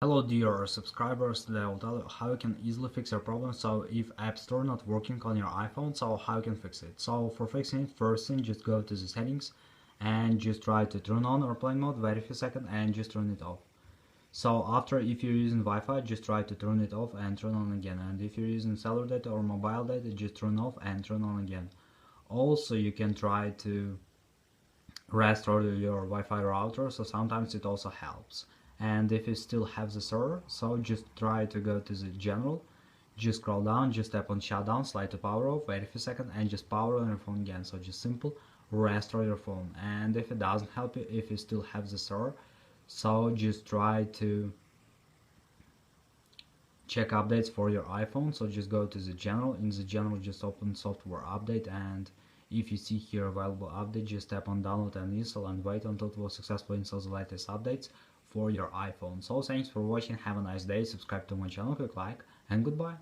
Hello dear subscribers, today I'll tell you how you can easily fix your problem. So if App Store not working on your iPhone, so how you can fix it. So for fixing it, first thing, just go to the settings and just try to turn on airplane mode, wait a few seconds and just turn it off. So after, if you're using Wi-Fi, just try to turn it off and turn on again, and if you're using cellular data or mobile data, just turn off and turn on again. Also you can try to restore your Wi-Fi router, so sometimes it also helps. And if you still have the server, so just try to go to the general, just scroll down, just tap on shutdown, slide to power off, wait a few seconds and just power on your phone again. So just simple restore your phone. And if it doesn't help you, if you still have the server, so just try to check updates for your iPhone. So just go to the general, in the general just open software update, and if you see here available update, just tap on download and install and wait until it will successfully install the latest updates for your iPhone. So thanks for watching, have a nice day, subscribe to my channel, click like, and goodbye.